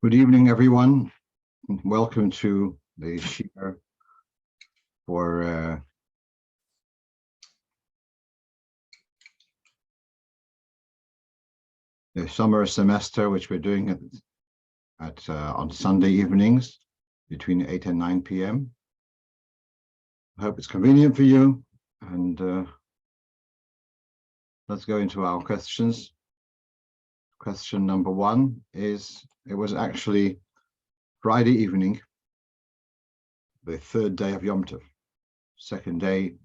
Good evening, everyone. Welcome to the shiur for the summer semester, which we're doing on Sunday evenings between 8 and 9 p.m. I hope it's convenient for you, and let's go into our questions. Question number one is, it was actually Friday evening, the third day of Yom Tov, second day,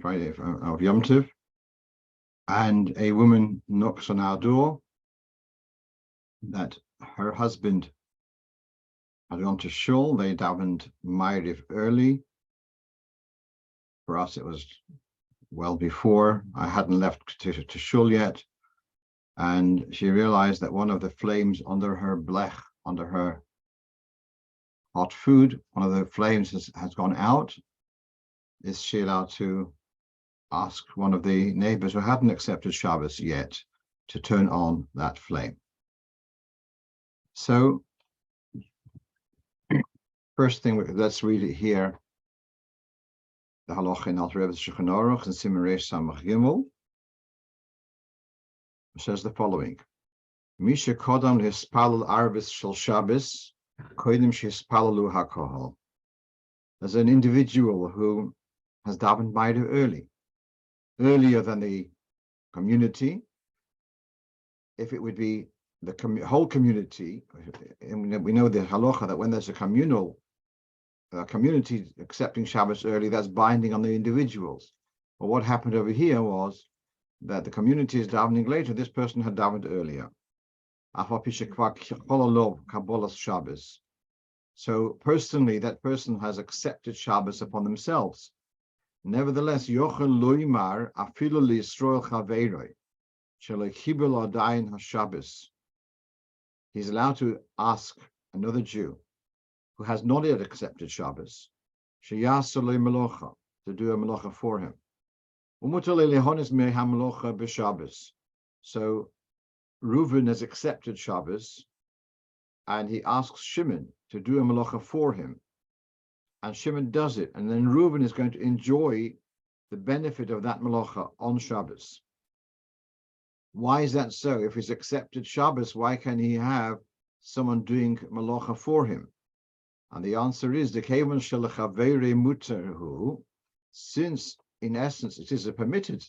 Friday of Yom Tov, and a woman knocks on our door that her husband had gone to Shul. They davened Maariv early. For us, it was well before. I hadn't left to Shul yet. And she realized that one of the flames under her blech, under her hot food, one of the flames has gone out. Is she allowed to ask one of the neighbors who hadn't accepted Shabbos yet to turn on that flame? So, first thing, let's read it here. The Halocho in Alter Rebbe Shulchan Aruch and Siman Reish Samach Gimel says the following: Misha kodam hispalel arvis shel Shabbos kodim shehispalelu hakohol. There's an individual who has davened Maariv earlier than the community. If it would be the whole community, and we know the halacha that when there's a community accepting Shabbos early, that's binding on the individuals. But what happened over here was that the community is davening later. This person had davened earlier. So personally, that person has accepted Shabbos upon themselves. Nevertheless, he's allowed to ask another Jew who has not yet accepted Shabbos to do a melacha for him. So Reuven has accepted Shabbos, and he asks Shimon to do a melacha for him, and Shimon does it, and then Reuven is going to enjoy the benefit of that melacha on Shabbos. Why is that so? If he's accepted Shabbos, why can he have someone doing melacha for him? And the answer is the kevan shelachavere muterhu, since in essence it is a permitted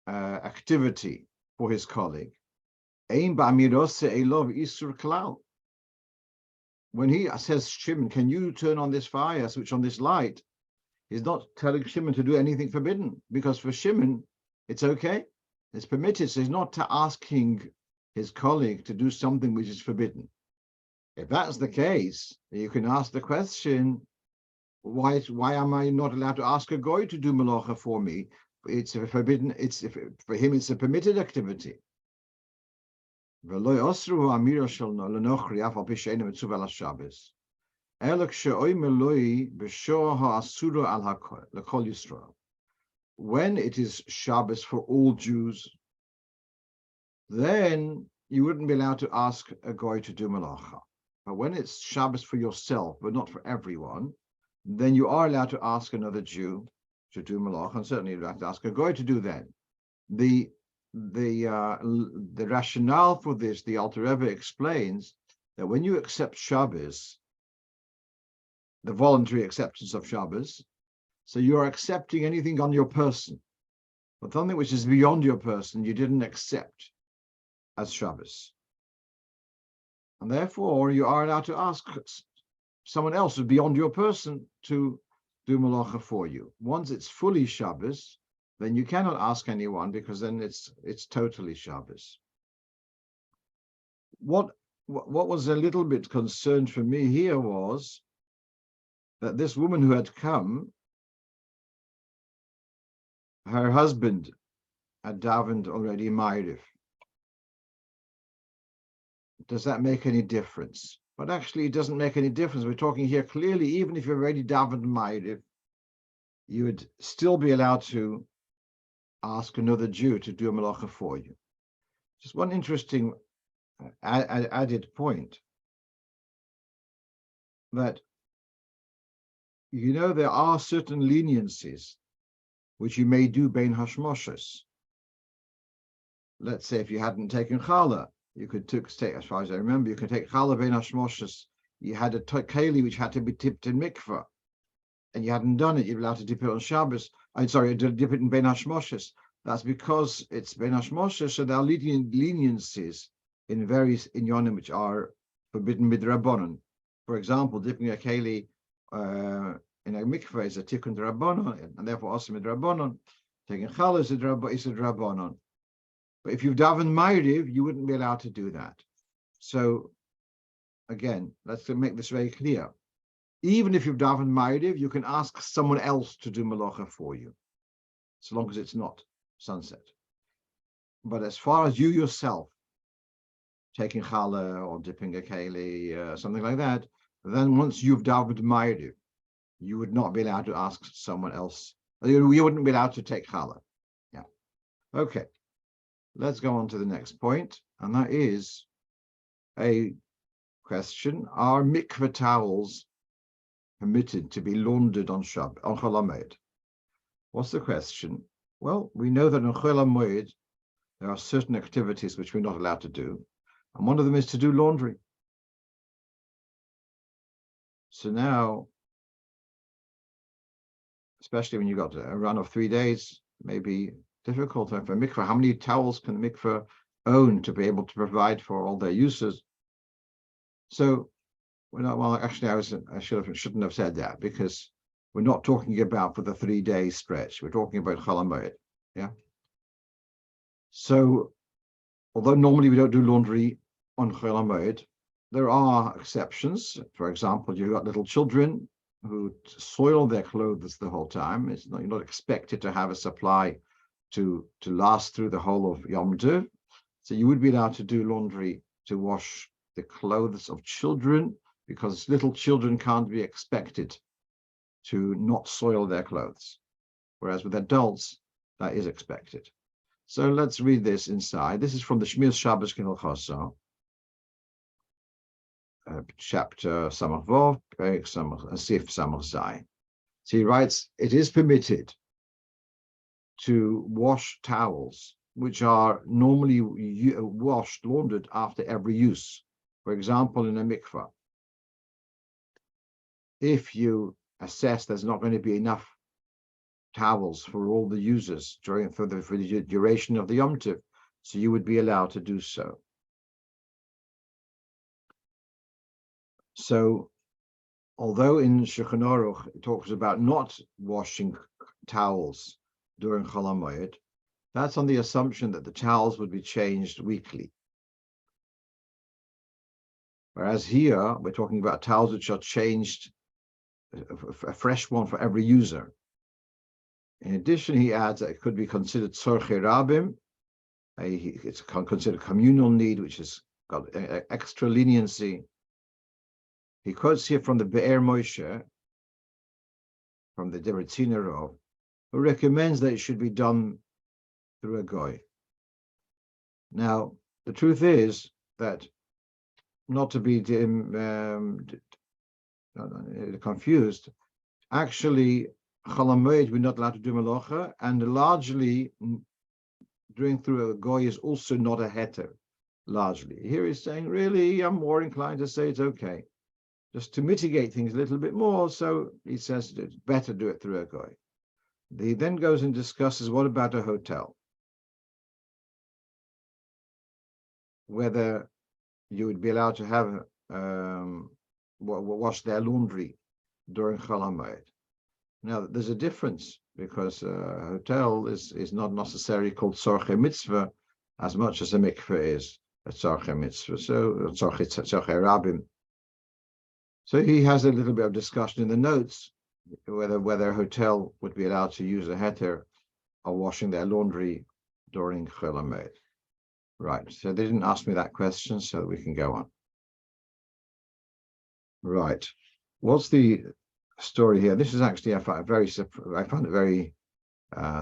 activity for his colleague. Ein ba'amirose elov isur klal. When he says, Shimon, can you turn on this fire, switch on this light? He's not telling Shimon to do anything forbidden, because for Shimon it's okay, it's permitted. So he's not asking his colleague to do something which is forbidden. If that's the case, you can ask the question, why am I not allowed to ask a goy to do melacha for me? It's forbidden. For him, it's a permitted activity. When it's Shabbos for all Jews, then you wouldn't be allowed to ask a goy to do melacha. But when it's Shabbos for yourself, but not for everyone, then you are allowed to ask another Jew to do melacha, and certainly you'd have to ask a goy to do that. The rationale for this, the Alter Rebbe explains that when you accept Shabbos, the voluntary acceptance of Shabbos, so you are accepting anything on your person, but something which is beyond your person you didn't accept as Shabbos. And therefore, you are allowed to ask someone else who's beyond your person to do melacha for you. Once it's fully Shabbos, then you cannot ask anyone, because then it's totally Shabbos. What was a little bit concerned for me here was that this woman who had come, her husband had davened already Maariv. Does that make any difference? But actually, it doesn't make any difference. We're talking here clearly, even if you've already davened Maariv, you would still be allowed to ask another Jew to do a melacha for you. Just one interesting added point that, there are certain leniencies which you may do bein hashmoshes. Let's say if you hadn't taken challah, you could take, as far as I remember, you could take challah bein hashmoshes. You had a keli which had to be dipped in mikva, and you hadn't done it. You're allowed to dip it on Shabbos. I'm sorry, dip it in bein hashmoshes. That's because it's bein hashmoshes, so there are leniencies in various inyanim which are forbidden midrabanan. For example, dipping a keli in a mikveh is a tikkun drabanan, and therefore also midrabanan. Taking challah is a drabanan. But if you've davened Maariv, you wouldn't be allowed to do that. So, again, let's make this very clear. Even if you've davened Maariv, you can ask someone else to do malacha for you, so long as it's not sunset. But as far as you yourself taking challah or dipping a keli, something like that, then once you've davened Maariv, you would not be allowed to ask someone else. You wouldn't be allowed to take challah. Yeah. Okay. Let's go on to the next point, and that is a question: are mikveh towels permitted to be laundered on Chol HaMoed? What's the question? Well, we know that on Chol HaMoed there are certain activities which we're not allowed to do, and one of them is to do laundry. So now, especially when you've got a run of 3 days, maybe difficult for mikveh. How many towels can the mikveh own to be able to provide for all their uses? So, actually, I shouldn't have said that, because we're not talking about for the 3-day stretch. We're talking about Chol HaMoed. Yeah. So, although normally we don't do laundry on Chol HaMoed, there are exceptions. For example, you've got little children who soil their clothes the whole time. You're not expected to have a supply to last through the whole of Yom Tov. So you would be allowed to do laundry to wash the clothes of children, because little children can't be expected to not soil their clothes. Whereas with adults, that is expected. So let's read this inside. This is from the Shmir Shabbos Halocho, chapter Samach Vov, Perek Samach Asif Samach Zai. So he writes, it is permitted to wash towels which are normally washed, laundered after every use. For example, in a mikvah, if you assess there's not going to be enough towels for all the users for the duration of the Yom Tov, so you would be allowed to do so. So, although in Shulchan Aruch it talks about not washing towels during Chol HaMoed, that's on the assumption that the towels would be changed weekly. Whereas here, we're talking about towels which are changed, a fresh one for every user. In addition, he adds that it could be considered tzorchei rabim. It's considered communal need, which has got extra leniency. He quotes here from the Be'er Moshe, from the Deretzina Rov, who recommends that it should be done through a goy. Now, the truth is that, not to be confused, actually, Chol HaMoed, we're not allowed to do malacha, and largely doing through a goy is also not a heter, largely. Here he's saying, really, I'm more inclined to say it's okay, just to mitigate things a little bit more, so he says it's better do it through a goy. He then goes and discusses, what about a hotel? Whether you would be allowed to have wash their laundry during Chol HaMoed. Now, there's a difference, because a hotel is not necessarily called tzorchei mitzvah as much as a mikveh is a tzorchei mitzvah, so tzorchei rabim. So he has a little bit of discussion in the notes whether a hotel would be allowed to use a heter of washing their laundry during Chol HaMoed. Right, so they didn't ask me that question, so we can go on. Right, what's the story here? This is actually, I found it very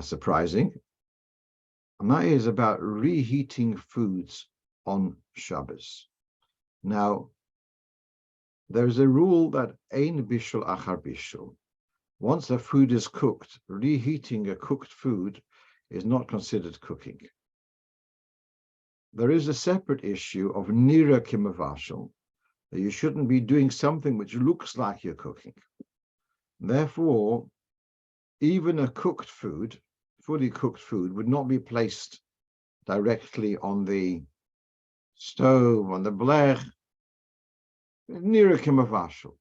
surprising, and that is about reheating foods on Shabbos. Now, there's a rule that ein bishul achar bishul. Once a food is cooked, reheating a cooked food is not considered cooking. There is a separate issue of nira kimavashal, that you shouldn't be doing something which looks like you're cooking. Therefore, even a cooked food, fully cooked food, would not be placed directly on the stove, on the blech, nira kimavashal.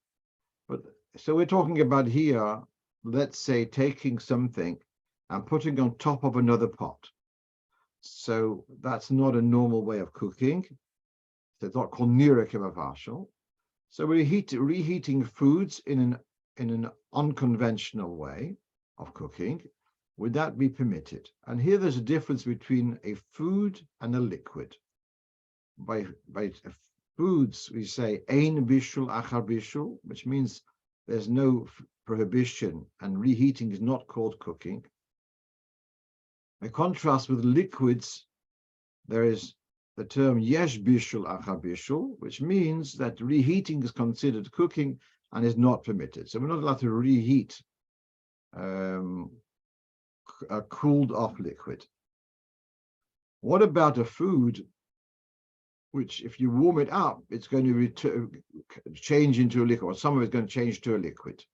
But so we're talking about here, let's say, taking something and putting on top of another pot. So that's not a normal way of cooking. It's not called nira kimavashal. So we're reheating foods in an unconventional way of cooking. Would that be permitted? And here there's a difference between a food and a liquid. By foods, we say ein bishul achar bishul, which means there's no prohibition, and reheating is not called cooking. By contrast with liquids, there is the term yesh bishul achar bishul, which means that reheating is considered cooking and is not permitted. So we're not allowed to reheat a cooled off liquid. What about a food which, if you warm it up, it's going to change into a liquid, or some of it's going to change to a liquid?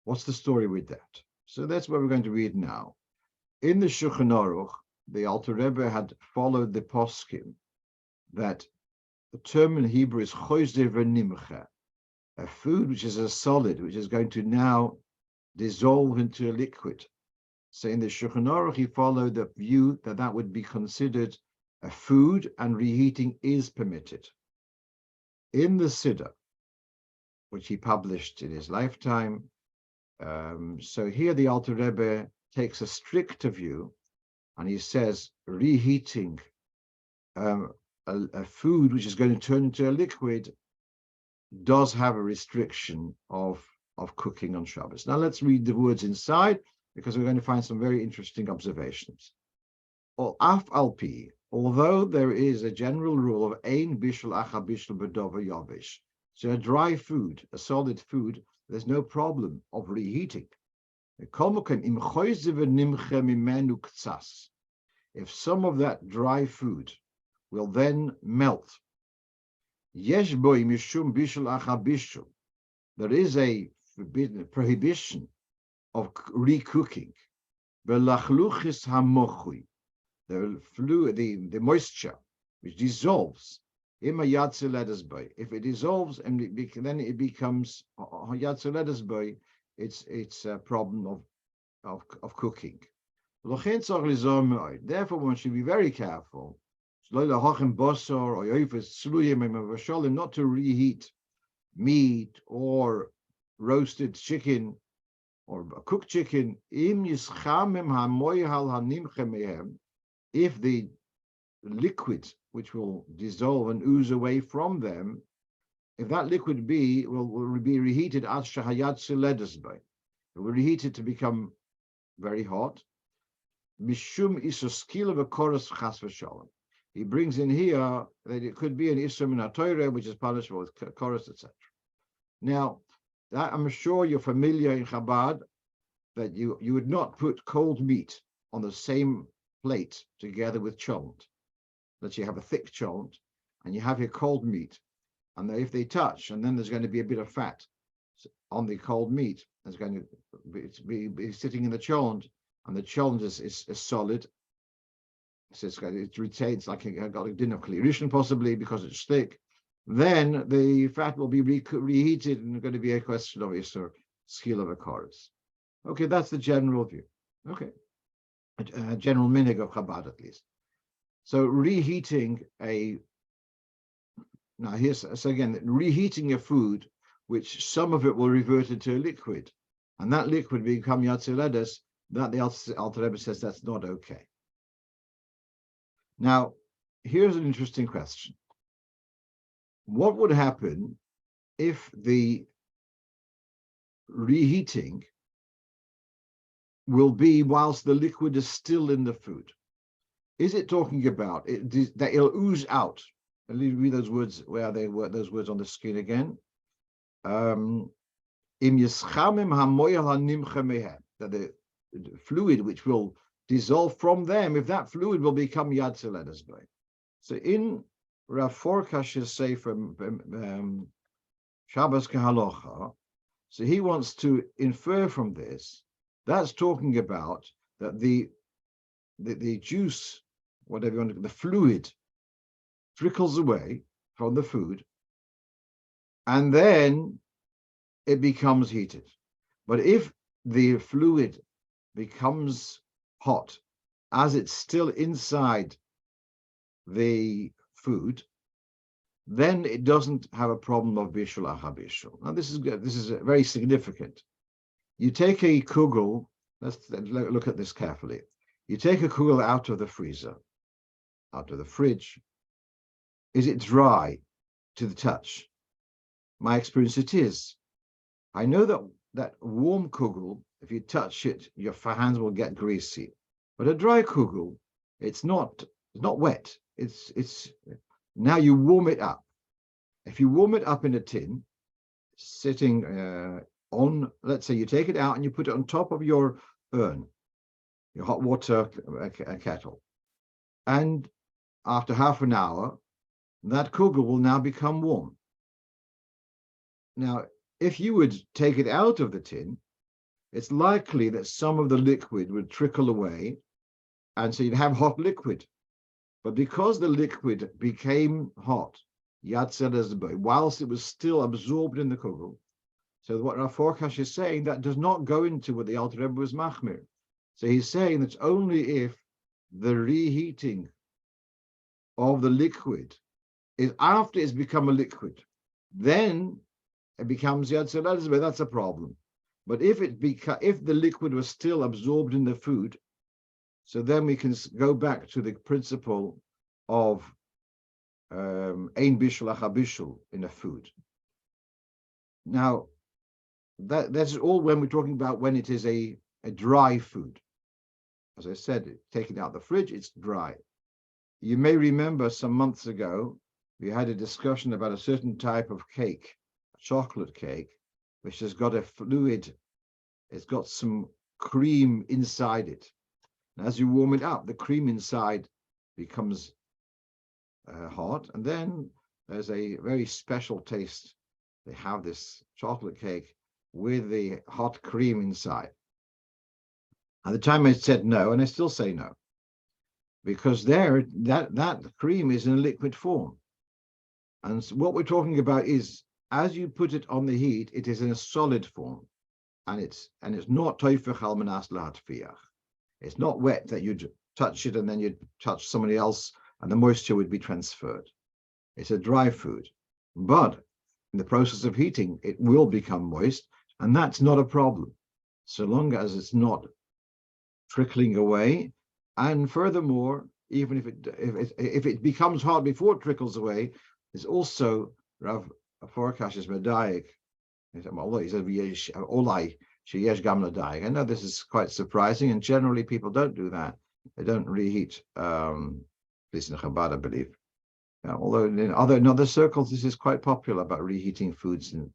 What's the story with that? So that's what we're going to read now. In the Shulchan Aruch, the Alter Rebbe had followed the poskim that the term in Hebrew is choizer v'nimcha, a food which is a solid, which is going to now dissolve into a liquid. So in the Shulchan Aruch, he followed the view that that would be considered a food and reheating is permitted. In the Siddur, which he published in his lifetime, so here the Alter Rebbe takes a stricter view, and he says reheating a food which is going to turn into a liquid does have a restriction of cooking on Shabbos. Now let's read the words inside, because we're going to find some very interesting observations. Af al pi, although there is a general rule of ein bishul achar bishul b'dover yavish, so a dry food, a solid food, there's no problem of reheating. If some of that dry food will then melt, there is a prohibition of recooking. The moisture which dissolves, if it dissolves and then it becomes it's a problem of cooking. Therefore, one should be very careful not to reheat meat or roasted chicken or cooked chicken if the liquid which will dissolve and ooze away from them, if that liquid will be reheated, it will reheat it to become very hot. He brings in here that it could be an isur min Torah, which is punishable with chorus, etc. Now, that I'm sure you're familiar in Chabad that you would not put cold meat on the same plate together with cholent. That you have a thick cholent and you have your cold meat, and if they touch, and then there's going to be a bit of fat on the cold meat, there's going to be sitting in the cholent, and the cholent is solid. So it retains like a din of klirishin, possibly because it's thick. Then the fat will be reheated, and it's going to be a question of isur skill of a chorus. Okay, that's the general view. Okay, a general minig of Chabad at least. So reheating reheating a food, which some of it will revert into a liquid, and that liquid become yatziledes, that the Alter Rebbe says that's not okay. Now, here's an interesting question. What would happen if the reheating will be whilst the liquid is still in the food? is it talking about that it'll ooze out? Let me read those words where they were. Those words on the screen again. That the fluid which will dissolve from them, if that fluid will become yad. So in Rav Forkash's say from Shabbos Halocho, so he wants to infer from this, that's talking about that the juice, whatever you want to, the fluid trickles away from the food, and then it becomes heated. But if the fluid becomes hot as it's still inside the food, then it doesn't have a problem of bishul achabishul. Now this is very significant. You take a kugel, let's look at this carefully. You take a kugel out of the freezer, out of the fridge. Is it dry to the touch? My experience, it is. I know that warm kugel, if you touch it, your hands will get greasy. But a dry kugel, it's not wet. It's now you warm it up. If you warm it up in a tin, sitting on, let's say you take it out and you put it on top of your urn, your hot water kettle, and after half an hour, that kugel will now become warm. Now, if you would take it out of the tin, it's likely that some of the liquid would trickle away, and so you'd have hot liquid. But because the liquid became hot, whilst it was still absorbed in the kugel, so what our forecast is saying, that does not go into what the Alter Rebbe was machmir. So he's saying that only if the reheating of the liquid is after it's become a liquid, then it becomes yad, that's a problem. But if the liquid was still absorbed in the food, so then we can go back to the principle of ein bishul achabishul in a food. Now, that's all when we're talking about when it is a dry food. As I said, taking out the fridge, it's dry. You may remember some months ago, we had a discussion about a certain type of cake, a chocolate cake, which has got a fluid, it's got some cream inside it. And as you warm it up, the cream inside becomes hot, and then there's a very special taste. They have this chocolate cake with the hot cream inside. At the time I said no, and I still say no, because there that cream is in a liquid form. And so what we're talking about is, as you put it on the heat, it is in a solid form, and it's not toifach al manas lahatfiach. It's not wet that you'd touch it and then you'd touch somebody else and the moisture would be transferred. It's a dry food, but in the process of heating, it will become moist, and that's not a problem, so long as it's not trickling away. And furthermore, even if it becomes hot before it trickles away, there's also Rav Forkash's medayik. He said, olai sheyesh gam ladayik. I know this is quite surprising, and generally people don't do that. They don't reheat, at least in Chabad, I believe. Although in other circles, this is quite popular about reheating foods, and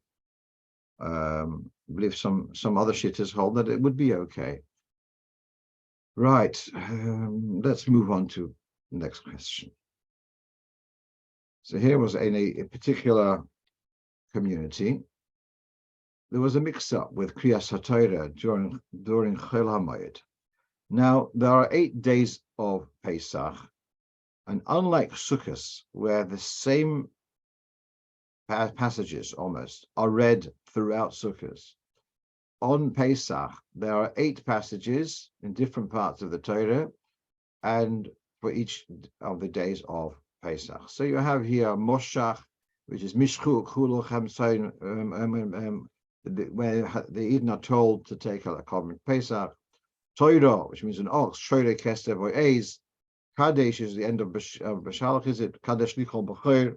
I believe some other shittahs hold that it would be okay. Right, let's move on to the next question. So here was in a particular community, there was a mix-up with Kriyas HaTorah during Chol HaMoed. Now, there are 8 days of Pesach, and unlike Sukkot, where the same passages almost are read throughout Sukkot, on Pesach, there are 8 passages in different parts of the Torah, and for each of the days of Pesach. So you have here Moshach, which is Mishchu, Chol HaMoed, where the Eden are told to take a common Pesach. Torah, which means an ox, Shoyre Kestev or Eiz. Kadesh is the end of Bashalach, is it? Kadesh Lichol B'chor.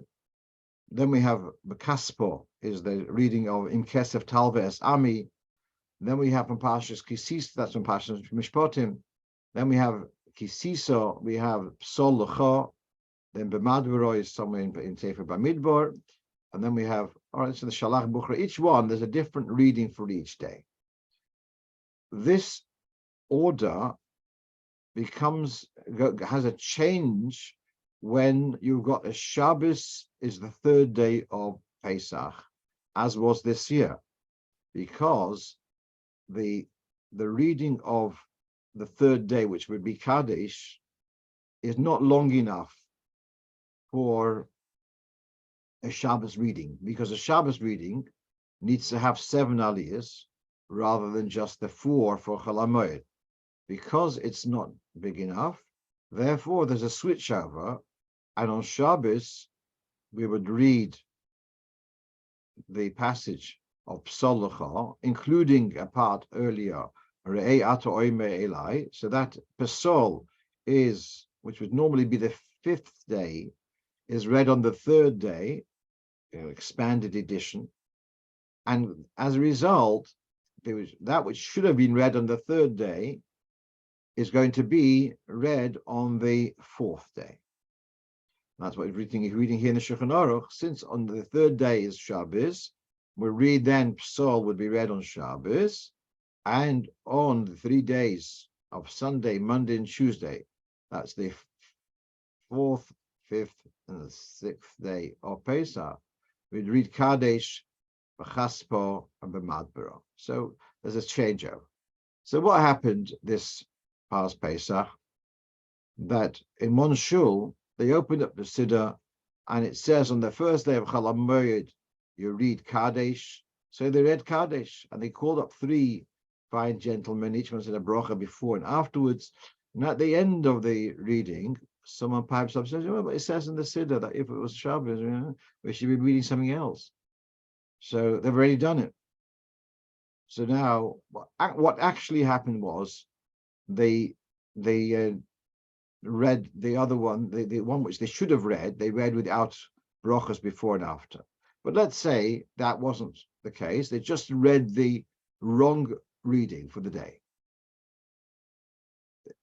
Then we have Bekaspo, is the reading of Im Kesef Talve Es Ami. Then we have from Parshas Kisis, that's from Parshas Mishpatim. Then we have Kisisa, we have Psol Lecha, then B'madvero is somewhere in Sefer Bamidbar, and then we have, all right, so the Shalach Bukhra, each one, there's a different reading for each day. This order has a change when you've got a Shabbos is the third day of Pesach, as was this year, because the reading of the third day, which would be Kadesh, is not long enough for a Shabbos reading, because a Shabbos reading needs to have 7 aliyahs rather than just the 4 for Chol HaMoed. Because it's not big enough, therefore there's a switchover, and on Shabbos we would read the passage of Psol Lecha, including a part earlier, reheating, so that Psol is, which would normally be the 5th day, is read on the 3rd day, expanded edition, and as a result, that which should have been read on the 3rd day is going to be read on the 4th day. That's what everything is reading here in the Shulchan Aruch. Since on the 3rd day is Shabbos, we'll read then Psal would be read on Shabbos, and on the 3 days of Sunday, Monday, and Tuesday, that's the 4th, 5th, and the 6th day of Pesach, we'd read Kadesh, B'chaspo, and B'madbero. So there's a changeover. So what happened this past Pesach? That in one shul, they opened up the Siddur, and it says on the first day of Chol HaMoed, you read Kadesh. So they read Kadesh, and they called up 3 fine gentlemen, each one said a bracha before and afterwards. And at the end of the reading, someone pipes up and says, but it says in the Siddur that if it was Shabbos, we should be reading something else. So they've already done it. So now, what actually happened was they read the other one, the one which they should have read, they read without brachas before and after. But let's say that wasn't the case. They just read the wrong reading for the day.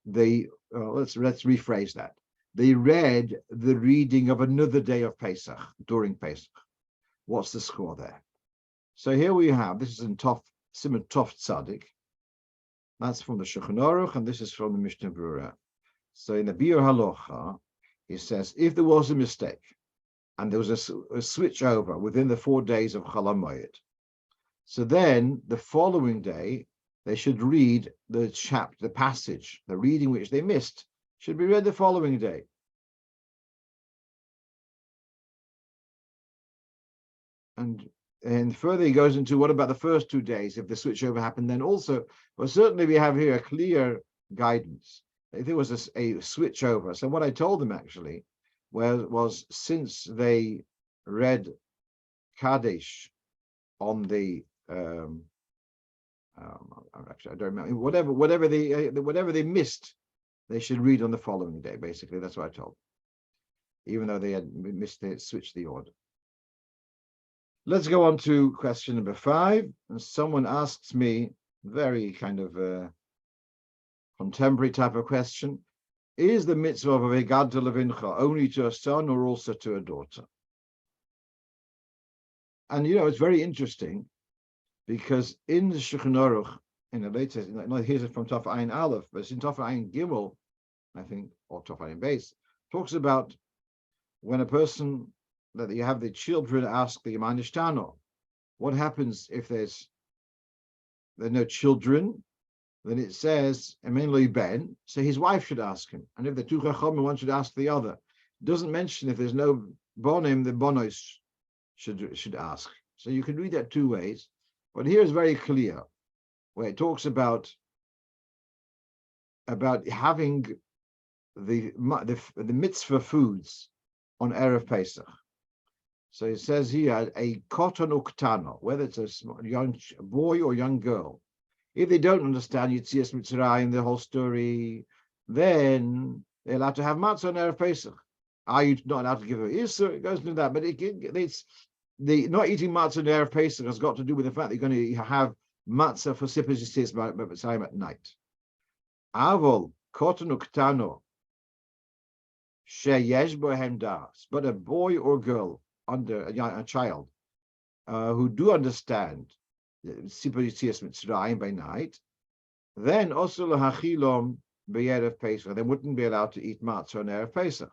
Let's rephrase that. They read the reading of another day of Pesach during Pesach. What's the score there? So here we have, this is in Simon Tov Tzadik. That's from the Shulchan Aruch, and this is from the Mishnah Berurah. So in the Biur Halocha, he says, if there was a mistake, and there was a switch over within the 4 days of Chol HaMoed, so then the following day, they should read the passage, the reading which they missed, should be read the following day. And further he goes into what about the first 2 days, if the switchover happened then also. Well, certainly we have here a clear guidance. If there was a switchover, so what I told them actually was since they read Kadesh on the actually I don't remember, whatever they missed, they should read on the following day. Basically, that's what I told them, even though they had switched the order. Let's go on to question number 5. And someone asks me, very kind of contemporary type of question, is the mitzvah of a Vegad Levincha only to a son or also to a daughter? And it's very interesting, because in the Shulchan Aruch, in the latest, here's it from Taf Ayin Aleph, but it's in Taf Ayin Gimel, I think, or Taf Ayin Beis, talks about when a person, that you have the children ask the Yemai Nishtano, what happens if there's no children? Then it says, Emen Ben, so his wife should ask him. And if the 2 Chachamim, one should ask the other. It doesn't mention if there's no Bonim, the Bonos should ask. So you can read that 2 ways. But here is very clear, where it talks about having the mitzvah foods on Erev Pesach. So it says here, a koton uktano, whether it's a young boy or young girl. If they don't understand Yetzias Mitzrayim, the whole story, then they're allowed to have matzah on Erev Pesach. Are you not allowed to give her Isser? It goes into that, but it's the not eating matzah on Erev Pesach has got to do with the fact that you're going to have matzah for Sippers Yetzias Mitzrayim at night. Avol, koton uktano sheyesh bohem das, but a boy or girl under a child who do understand Yציאת Mitzrayim by night, then also lahachilom be'erev Pesach, they wouldn't be allowed to eat matzah on erev Pesach.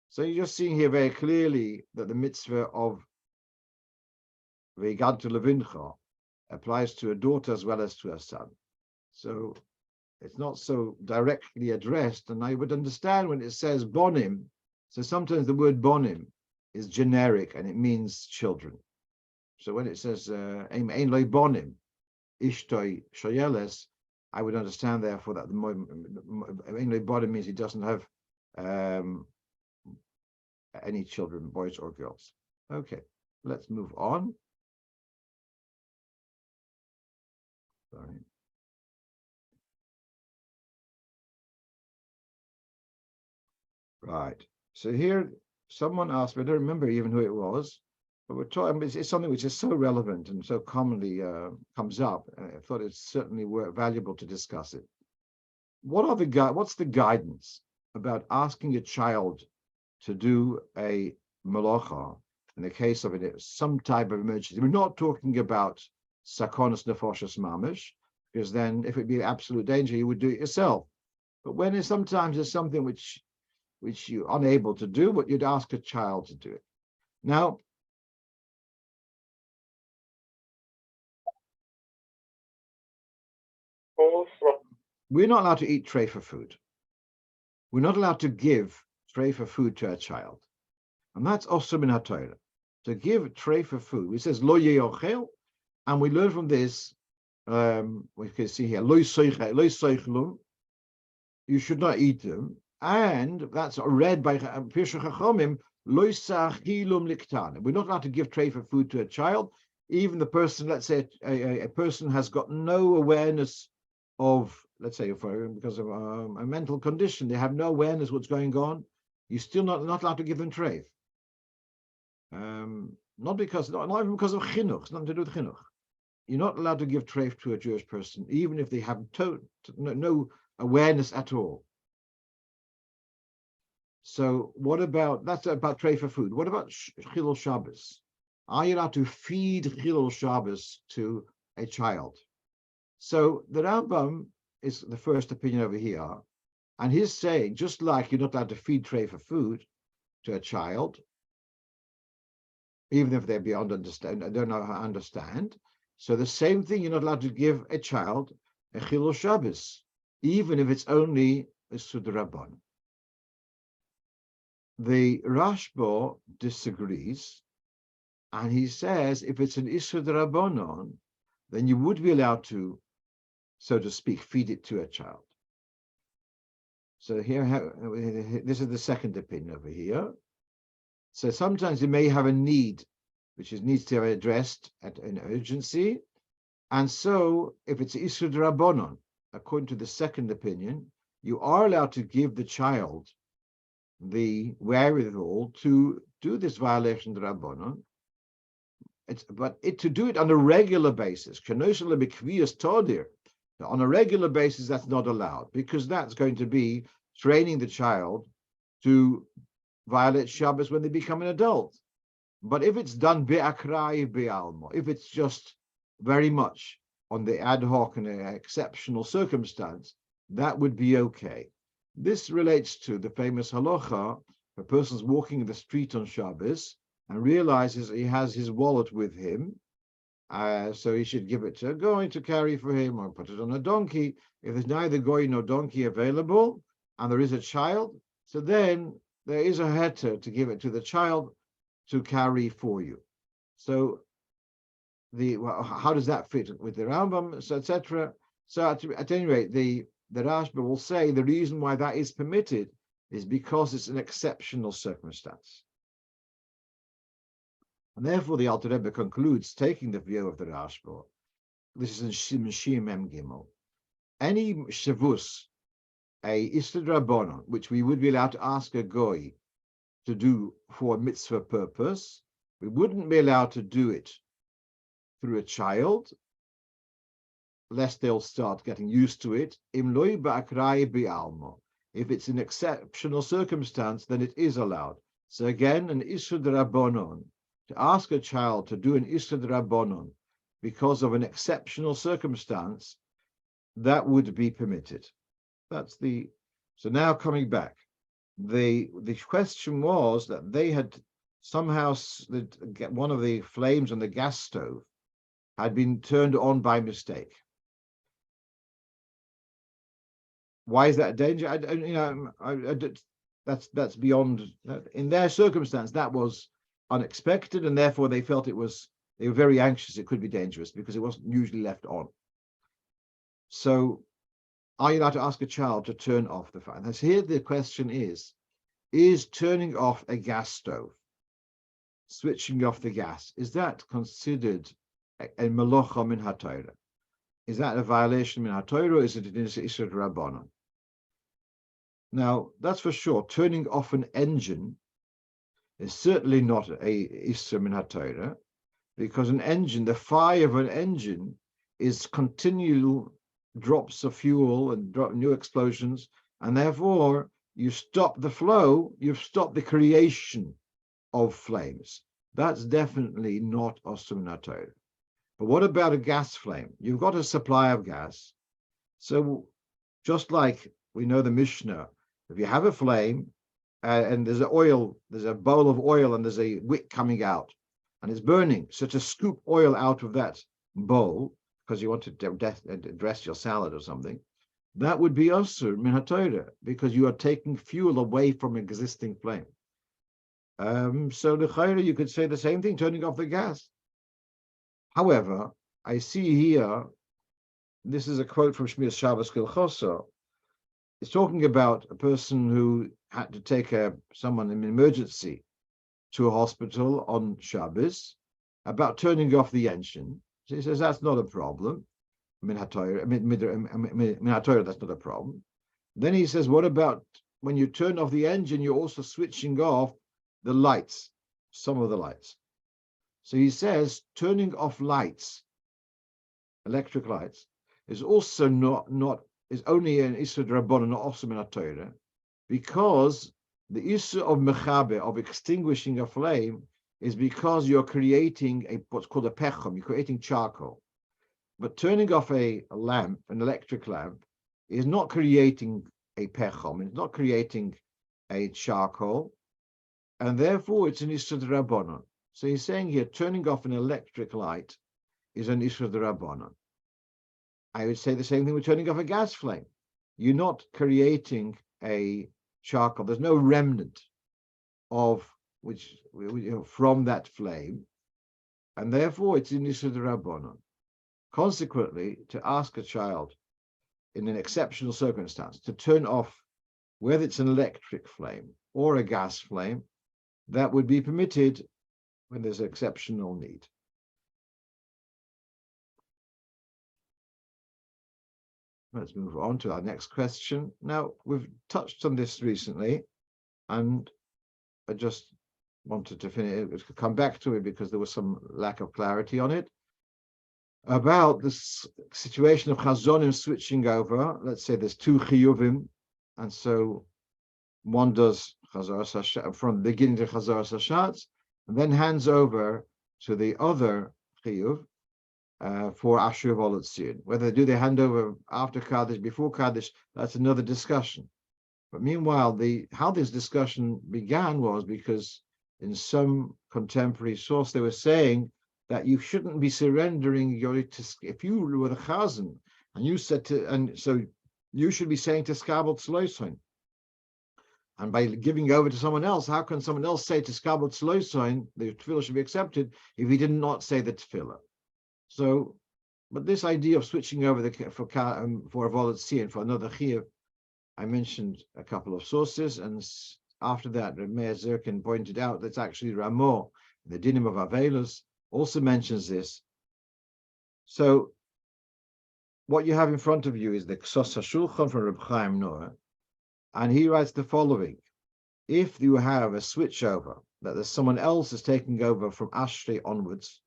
So you're just seeing here very clearly that the mitzvah of ve'gad to levincha applies to a daughter as well as to a son. So it's not so directly addressed, and I would understand when it says bonim. So sometimes the word bonim is generic and it means children. So when it says ein loy bonim ishtoi shoyeles, I would understand therefore that the ein loy bonim means he doesn't have any children, boys or girls. Okay, let's move on. Sorry. Right. So here, someone asked me, I don't remember even who it was, but we're talking, it's something which is so relevant and so commonly comes up. I thought it's certainly valuable to discuss it. What's the guidance about asking a child to do a malacha in the case of some type of emergency? We're not talking about sakonas nefoshes mamish, because then if it'd be absolute danger, you would do it yourself. But when sometimes there's something which you're unable to do, but you'd ask a child to do it. Now, we're not allowed to eat treifa food. We're not allowed to give treifa food to a child. And that's also in Torah. To give treifa food, it says lo yeochel, and we learn from this, we can see here, lo soichlum, you should not eat them. And that's read by Pirsha Chachamim, lo sachilum liktan. We're not allowed to give treifa food to a child. Even the person, let's say a person has got no awareness of, let's say, because of a mental condition, they have no awareness what's going on. You're still not allowed to give them treif. Not even because of chinuch. It's nothing to do with chinuch. You're not allowed to give treif to a Jewish person, even if they have no awareness at all. So that's about treifa food. What about chilul Shabbos? Are you allowed to feed chilul Shabbos to a child? So the Rambam is the first opinion over here, and he's saying, just like you're not allowed to feed treifa food to a child, even if they're beyond understand, I don't know how to understand. So the same thing, you're not allowed to give a child a chilul Shabbos, even if it's only a sudrabban. The Rashba disagrees, and he says if it's an Isur D'Rabbanan, then you would be allowed to, so to speak, feed it to a child. So here, this is the second opinion over here. So sometimes you may have a need, which needs to be addressed at an urgency, and so if it's Isur D'Rabbanan, according to the second opinion, you are allowed to give the child the wherewithal to do this violation of Rabbanon, but to do it on a regular basis, on a regular basis, that's not allowed, because that's going to be training the child to violate Shabbos when they become an adult. But if it's done be'akrai be'almo, if it's just very much on the ad hoc and an exceptional circumstance, that would be okay. This relates to the famous halacha: a person's walking in the street on Shabbos and realizes he has his wallet with him, so he should give it to a goy to carry for him or put it on a donkey. If there's neither goy nor donkey available and there is a child, so then there is a heter to give it to the child to carry for you. So how does that fit with the Rambam, so etc.? So at any rate, the Rashba will say the reason why that is permitted is because it's an exceptional circumstance. And therefore the Alter Rebbe concludes, taking the view of the Rashba, this is in Shim Mem Gimel, any shavus, a Isur D'Rabbanan, which we would be allowed to ask a goy to do for a mitzvah purpose, we wouldn't be allowed to do it through a child, lest they'll start getting used to it. If it's an exceptional circumstance, then it is allowed. So again, an Isur D'Rabbanon, to ask a child to do an Isur D'Rabbanon because of an exceptional circumstance, that would be permitted. So now coming back, the question was that they had somehow, one of the flames on the gas stove had been turned on by mistake. Why is that a danger? That's beyond. In their circumstance, that was unexpected, and therefore they felt they were very anxious. It could be dangerous because it wasn't usually left on. So, are you allowed to ask a child to turn off the fire? That's here. The question is turning off a gas stove, switching off the gas, is that considered a malocha min haTorah? Is that a violation min haTorah, or is it an Isur D'Rabbanan? Now, that's for sure. Turning off an engine is certainly not a Isur min haTorah, because an engine, the fire of an engine is continual drops of fuel and new explosions, and therefore you stop the flow, you've stopped the creation of flames. That's definitely not Isur min haTorah. But what about a gas flame? You've got a supply of gas. So just like we know the Mishnah, if you have a flame and there's a bowl of oil and there's a wick coming out and it's burning, so to scoop oil out of that bowl because you want to dress your salad or something, that would be Isur min haTorah, because you are taking fuel away from existing flame. So l'chayra, you could say the same thing, turning off the gas. However, I see here, this is a quote from Shmiras Shabbos Kilchoso. It's talking about a person who had to take someone in emergency to a hospital on Shabbos, about turning off the engine. So he says that's not a problem. Min haTorah, that's not a problem. Then he says, what about when you turn off the engine, you're also switching off the lights, some of the lights. So he says turning off lights, electric lights, is also is only an Isur D'Rabbanan, not also min haTorah, because the Isur of mechaber, of extinguishing a flame, is because you're creating what's called a pechom, you're creating charcoal. But turning off a lamp, an electric lamp, is not creating a pechom, it's not creating a charcoal, and therefore it's an Isur D'Rabbanan. So he's saying here, turning off an electric light is an Isur D'Rabbanan. I would say the same thing with turning off a gas flame. You're not creating a charcoal. There's no remnant of from that flame, and therefore it's an Isur D'Rabbanan. Consequently, to ask a child in an exceptional circumstance to turn off, whether it's an electric flame or a gas flame, that would be permitted when there's exceptional need. Let's move on to our next question. Now, we've touched on this recently, and I just wanted to come back to it because there was some lack of clarity on it. About this situation of chazonim switching over. Let's say there's two chiyuvim, and so one does chazaras hashatz from the beginning to chazaras hashatz, and then hands over to the other chiyuv for Asher Volotzion. Whether they hand over after Kaddish, before Kaddish, that's another discussion. But meanwhile, how this discussion began was because in some contemporary source they were saying that you shouldn't be surrendering if you were the chazan and you said so you should be saying to skabel tzloisoin. And by giving over to someone else, how can someone else say to skabel tzloisoin the tefillah should be accepted if he did not say the tefillah? So, but this idea of switching over for a volotzion for another chiyuv, I mentioned a couple of sources, and after that, Meir Zirkin pointed out that's actually Ramo, the Dinim of Avelos, also mentions this. So, what you have in front of you is the Ksos HaShulchan from Reb Chaim Noah, and he writes the following: if you have a switchover that there's someone else is taking over from Ashrei onwards,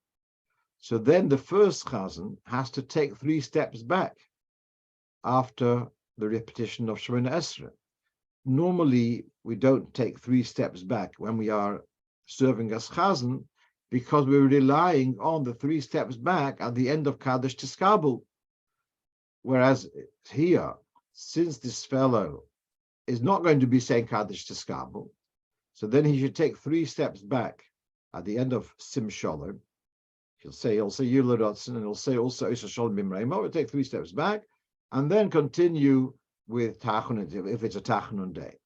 So then the first chazan has to take 3 steps back after the repetition of Shemona Esrei. Normally, we don't take 3 steps back when we are serving as chazan, because we're relying on the 3 steps back at the end of Kaddish Tiskabel. Whereas here, since this fellow is not going to be saying Kaddish Tiskabel, so then he should take 3 steps back at the end of Sim Shalom. He'll say Yula Rotzen, and he'll say also Isa Shalom Bimreimo. We'll take 3 steps back, and then continue with Tachanun, if it's a Tachanun day.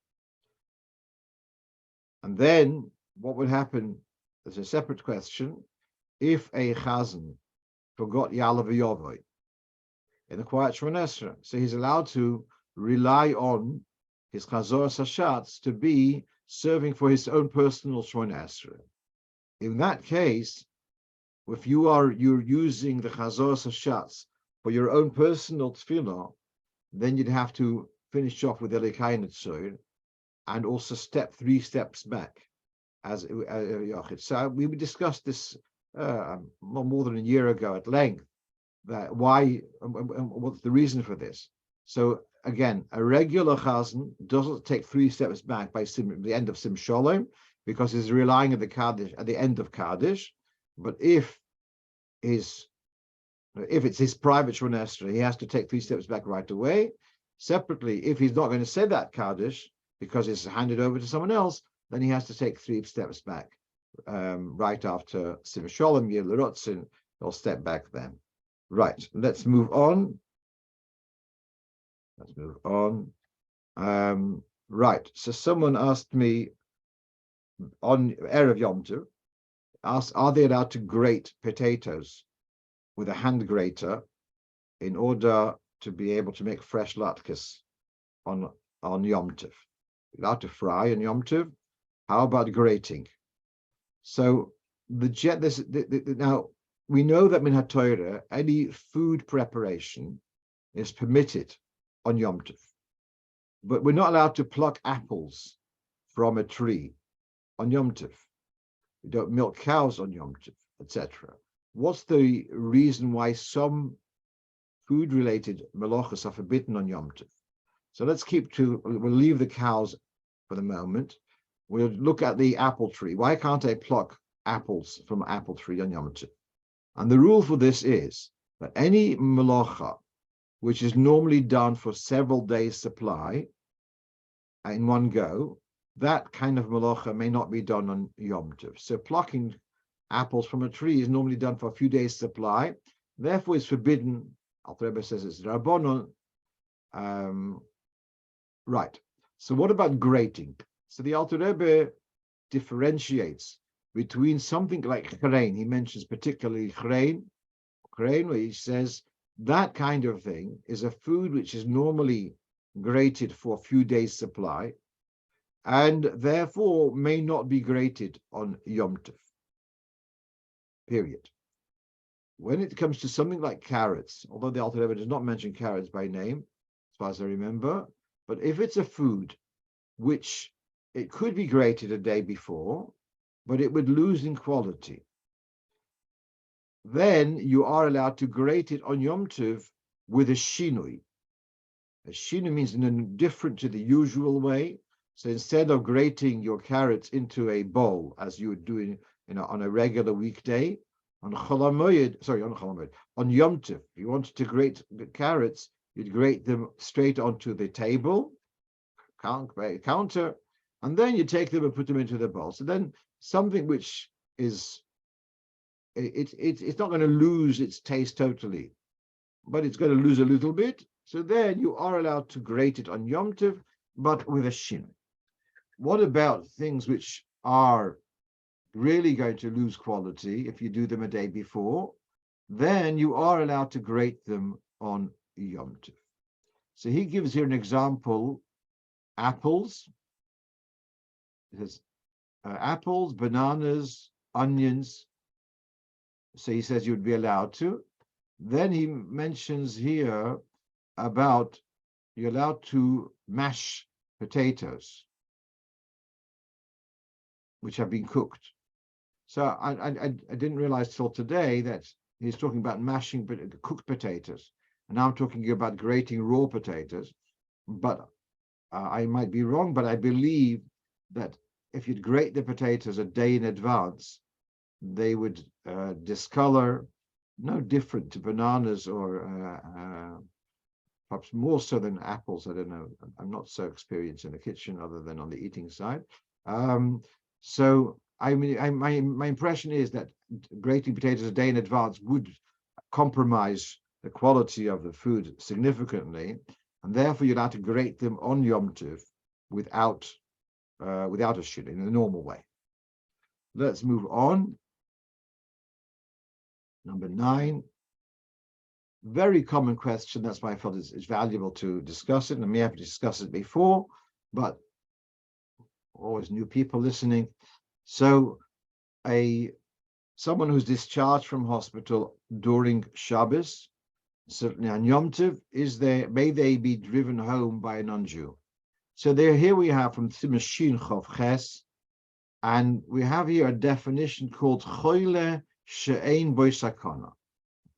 And then what would happen? There's a separate question. If a chazan forgot Yala v'Yovoi in a quiet Shemona Esrei, so he's allowed to rely on his chazor sashatz to be serving for his own personal Shemona Esrei. In that case, if you're using the chazor sashatz for your own personal tefillah, then you'd have to finish off with Elikay and also step 3 steps back as Yochid. So we discussed this more than a year ago at length, that why, what's the reason for this. So again, a regular chazan doesn't take 3 steps back by the end of Sim Shalom, because he's relying on the Kaddish at the end of Kaddish. But if it's his private Shemona Esrei, he has to take 3 steps back right away. Separately, if he's not going to say that Kaddish because it's handed over to someone else, then he has to take 3 steps back right after Sim Shalom, Yil Rotzin. He'll step back then. Right, let's move on. Right, so someone asked me on Erev Yom Tov, are they allowed to grate potatoes with a hand grater in order to be able to make fresh latkes on Yom Tov? Allowed to fry on Yom Tov? How about grating? So now we know that min Torah, any food preparation is permitted on Yom Tov, but we're not allowed to pluck apples from a tree on Yom Tov. We don't milk cows on Yom Tov, etc. What's the reason why some food-related melachos are forbidden on Yom Tov? So we'll leave the cows for the moment. We'll look at the apple tree. Why can't I pluck apples from an apple tree on Yom Tov? And the rule for this is that any melacha, which is normally done for several days' supply in one go, that kind of melacha may not be done on Yom Tov. So plucking apples from a tree is normally done for a few days' supply. Therefore, it's forbidden. Alter Rebbe says it's rabbanon. Right. So what about grating? So the Alter Rebbe differentiates between something like chrein. He mentions particularly chrein, where he says that kind of thing is a food which is normally grated for a few days' supply, and therefore may not be grated on Yom Tov. Period. When it comes to something like carrots, although the Alter Rebbe does not mention carrots by name, as far as I remember, but if it's a food which it could be grated a day before, but it would lose in quality, then you are allowed to grate it on Yom Tov with a shinui. A shinui means different to the usual way. So instead of grating your carrots into a bowl as you would do on a regular weekday, on Yom Tov, if you wanted to grate the carrots, you'd grate them straight onto the table, counter, and then you take them and put them into the bowl. So then something which is, it's not going to lose its taste totally, but it's going to lose a little bit. So then you are allowed to grate it on Yom Tov, but with a shin. What about things which are really going to lose quality if you do them a day before? Then you are allowed to grate them on Yom Tov. So he gives here an example: apples. It has apples, bananas, onions. So he says you'd be allowed to. Then he mentions here about you're allowed to mash potatoes which have been cooked. So I didn't realize till today that he's talking about mashing cooked potatoes. And now I'm talking about grating raw potatoes. But I might be wrong, but I believe that if you'd grate the potatoes a day in advance, they would discolor, no different to bananas or perhaps more so than apples. I don't know. I'm not so experienced in the kitchen other than on the eating side. So I mean, my impression is that grating potatoes a day in advance would compromise the quality of the food significantly, and therefore you'd have to grate them on Yom Tov without a shiur in a normal way. Let's move on. Number 9. Very common question. That's why I felt it's valuable to discuss it. And we have discussed it before, but always new people listening. So someone who's discharged from hospital during Shabbos, certainly on Yom Tov, may they be driven home by a non-Jew? So here we have from Tzimah Chov Ches, and we have here a definition called Chol she'ein bo sakana,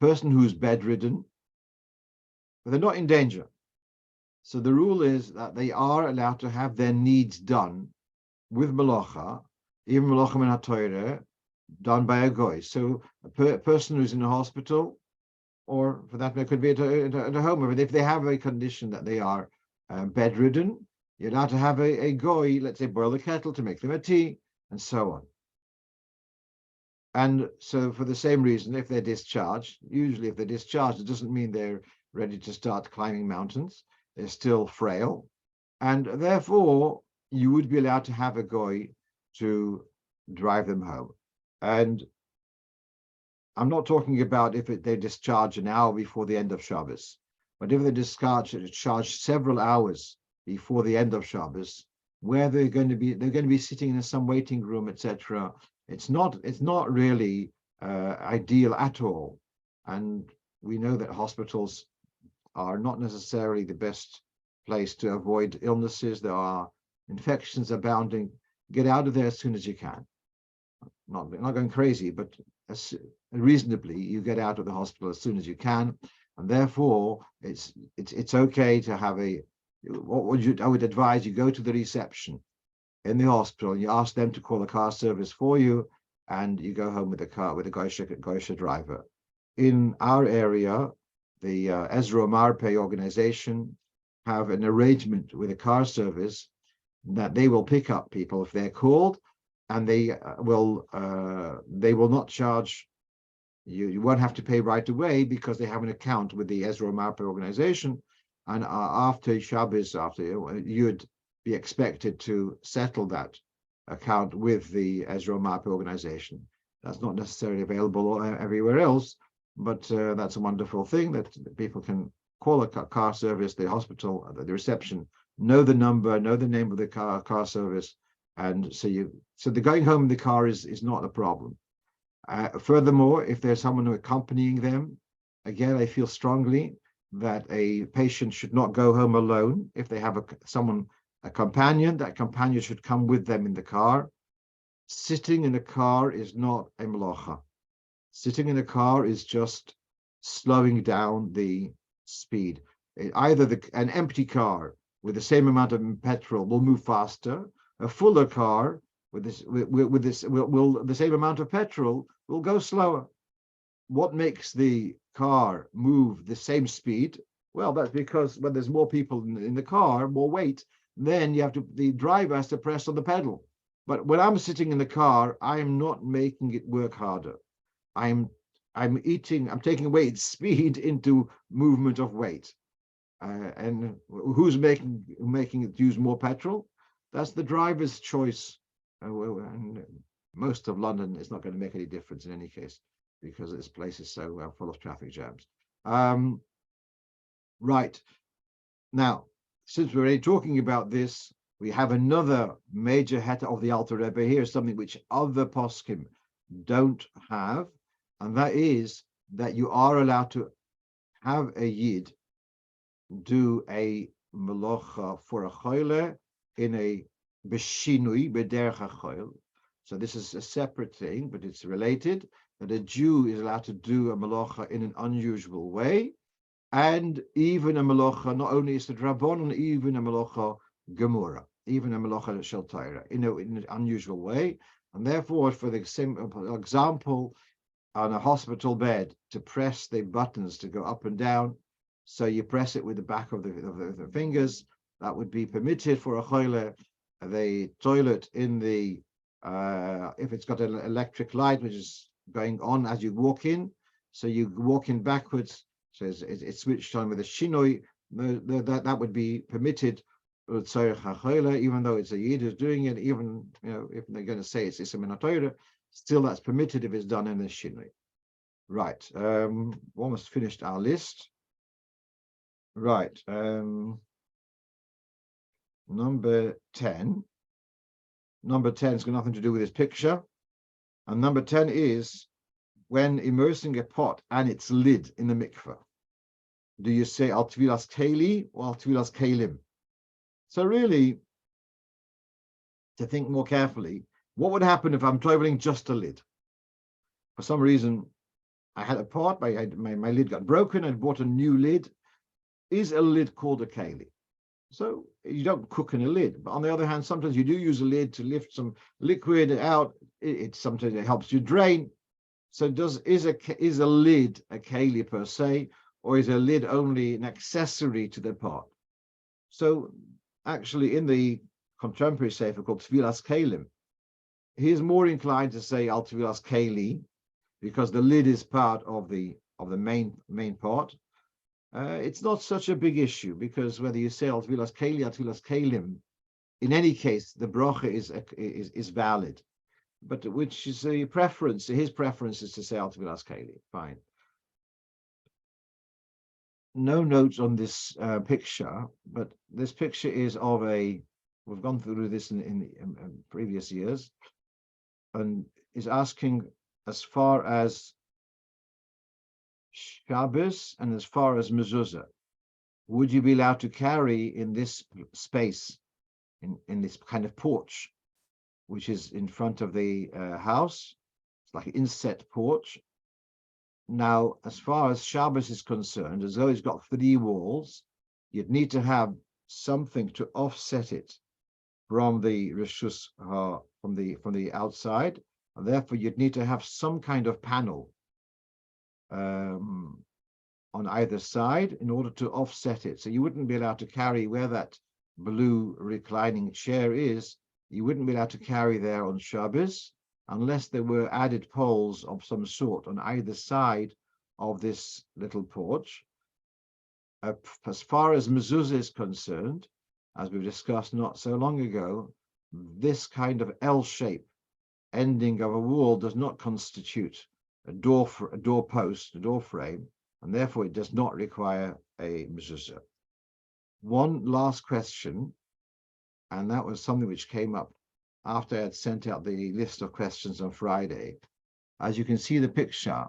person who's bedridden, but they're not in danger. So the rule is that they are allowed to have their needs done with melacha, even melacha min Torah, done by a goy. So a person who's in a hospital, or for that matter, could be at a home, but if they have a condition that they are bedridden, you're allowed to have a goy, let's say, boil the kettle to make them a tea, and so on. And so for the same reason, if they're discharged, usually if they're discharged, it doesn't mean they're ready to start climbing mountains. They're still frail. And therefore, you would be allowed to have a goy to drive them home. And I'm not talking about if they discharge an hour before the end of Shabbos, but if they discharge several hours before the end of Shabbos, where they're going to be sitting in some waiting room, etc. It's not really ideal at all. And we know that hospitals are not necessarily the best place to avoid illnesses. There are infections abounding. Get out of there as soon as you can. Not going crazy, but reasonably, you get out of the hospital as soon as you can, and therefore it's okay to have I would advise you go to the reception in the hospital and you ask them to call a car service for you, and you go home with a car with a goysha driver. In our area, the Ezra Marpe organization have an arrangement with a car service that they will pick up people if they're called, and they will not charge you. You won't have to pay right away because they have an account with the Ezra Marpe organization. And after Shabbos, you'd be expected to settle that account with the Ezra Marpe organization. That's not necessarily available everywhere else, but that's a wonderful thing that people can call a car service, the hospital, the reception, know the number, know the name of the car service, and so the going home in the car is not a problem. Furthermore, if there's someone accompanying them, again, I feel strongly that a patient should not go home alone. If they have a companion, that companion should come with them in the car. Sitting in a car is not a melacha. Sitting in a car is just slowing down the speed. Either an empty car with the same amount of petrol will move faster. A fuller car with the same amount of petrol will go slower. What makes the car move the same speed? Well, that's because when there's more people in the car, more weight, then the driver has to press on the pedal. But when I'm sitting in the car, I'm not making it work harder. I'm taking away its speed into movement of weight. And who's making it use more petrol? That's the driver's choice. And most of London is not going to make any difference in any case, because this place is so full of traffic jams. Right. Now, since we're already talking about this, we have another major heta of the Alter Rebbe here, something which other poskim don't have, and that is that you are allowed to have a yid do a melacha for a choyle in a beshinui b'derech hachoyle. So this is a separate thing, but it's related, that a Jew is allowed to do a melacha in an unusual way, and even a melacha, not only is it rabbanon, even a melacha gemura, even a melacha shel Torah, in an unusual way. And therefore, for the simple example, on a hospital bed, to press the buttons to go up and down, so you press it with the back of the fingers, that would be permitted for a chole. The toilet in the if it's got an electric light which is going on as you walk in, so you walk in backwards, so it's switched on with a shinoi, that would be permitted, even though it's a yid who's doing it, even if they're going to say it's Issa min HaTorah, still that's permitted if it's done in the shinoi. Right, almost finished our list. Right, number 10. Number 10 has got nothing to do with this picture. And number 10 is when immersing a pot and its lid in the mikveh. Do you say al tvilas keli or al tvilas kelim? So really, to think more carefully, what would happen if I'm toiling just a lid? For some reason, I had a pot, my lid got broken, I bought a new lid. Is a lid called a keli? So you don't cook in a lid, but on the other hand, sometimes you do use a lid to lift some liquid out. Sometimes it helps you drain. So is a lid a keli per se, or is a lid only an accessory to the pot? So actually, in the contemporary sefer called Tvilas Kelim, he is more inclined to say al Tvilas Keli, because the lid is part of the main pot. It's not such a big issue, because whether you say al Tvilas Keli or Tvilas Kelim, in any case, the bracha is valid. But which is a preference? His preference is to say al Tvilas Keli. Fine. No notes on this picture, but this picture is of we've gone through this in previous years, and is asking as far as Shabbos and as far as mezuzah, would you be allowed to carry in this space, in this kind of porch, which is in front of the house? It's like an inset porch. Now, as far as Shabbos is concerned, as though it's got 3 walls, you'd need to have something to offset it from the reshus, from the outside, and therefore you'd need to have some kind of panel on either side in order to offset it. So you wouldn't be allowed to carry where that blue reclining chair is. You wouldn't be allowed to carry there on Shabbos unless there were added poles of some sort on either side of this little porch. As far as mezuzah is concerned, as we've discussed not so long ago, this kind of L-shape ending of a wall does not constitute a door post, a door frame, and therefore it does not require a mezuzah. One last question, and that was something which came up after I had sent out the list of questions on Friday. As you can see the picture,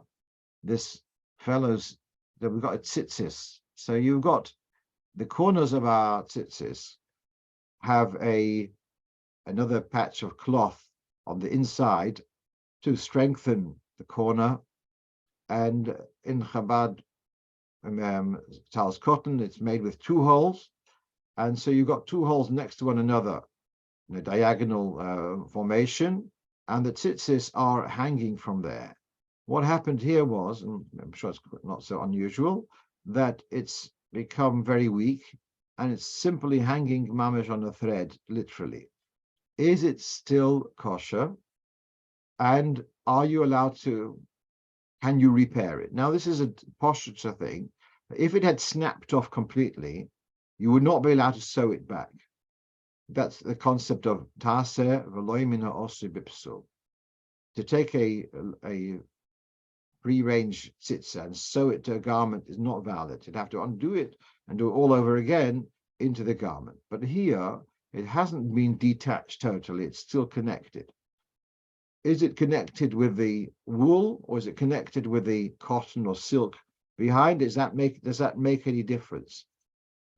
this fellow's, that we've got a tzitzis. So you've got the corners of our tzitzis have another patch of cloth on the inside to strengthen the corner. And in Chabad Tal's cotton, it's made with 2 holes. And so you've got 2 holes next to one another in a diagonal formation, and the tzitzis are hanging from there. What happened here was, and I'm sure it's not so unusual, that it's become very weak, and it's simply hanging mamish on a thread, literally. Is it still kosher? And are you allowed to, can you repair it? Now, this is a posture thing. If it had snapped off completely, you would not be allowed to sew it back. That's the concept of taser v'lo mina osu b'psul. To take a free-range tzitza and sew it to a garment is not valid. You'd have to undo it and do it all over again into the garment. But here, it hasn't been detached totally. It's still connected. Is it connected with the wool, or is it connected with the cotton or silk behind? Does that make any difference?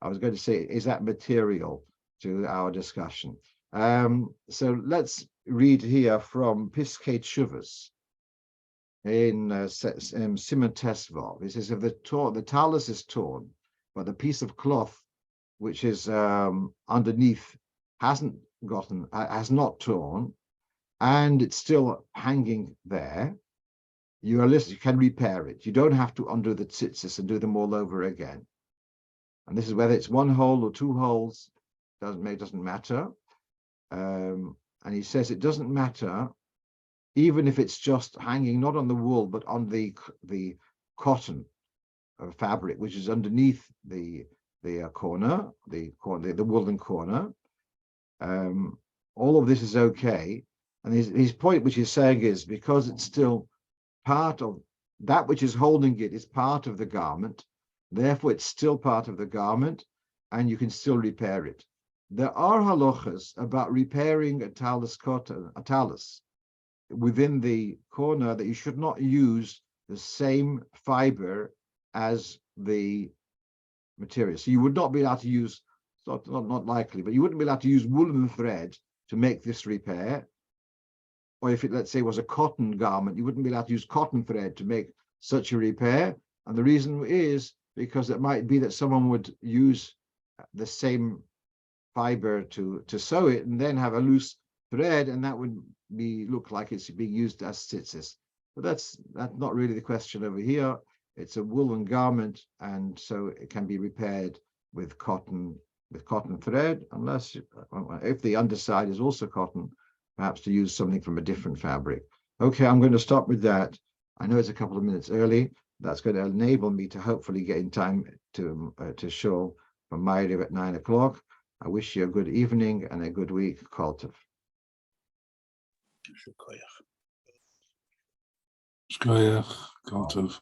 I was going to say, is that material to our discussion? So let's read here from Piskei Tshuvos in Siman Tesvav. It says, if the talus is torn, but the piece of cloth which is underneath has not torn, and it's still hanging there, you can repair it. You don't have to undo the tzitzis and do them all over again. And this is whether it's one hole or two holes, doesn't matter. And he says it doesn't matter even if it's just hanging not on the wool but on the cotton fabric which is underneath the woolen corner. All of this is okay. And his point, which he's saying, is because it's still part of that which is holding it, is part of the garment, therefore it's still part of the garment, and you can still repair it. There are halachas about repairing a talus within the corner, that you should not use the same fiber as the material. So you would not be allowed to use, not likely, but you wouldn't be allowed to use woolen thread to make this repair. Or if it, let's say, was a cotton garment, you wouldn't be allowed to use cotton thread to make such a repair. And the reason is because it might be that someone would use the same fiber to sew it and then have a loose thread, and that would look like it's being used as tzitzis. But that's not really the question over here. It's a woolen garment, and so it can be repaired with cotton thread, unless if the underside is also cotton, perhaps to use something from a different fabric. Okay, I'm going to stop with that. I know it's a couple of minutes early. That's going to enable me to hopefully get in time to Shul from Maariv at 9 o'clock. I wish you a good evening and a good week. Kol tov. Shkoyach, Kol tov.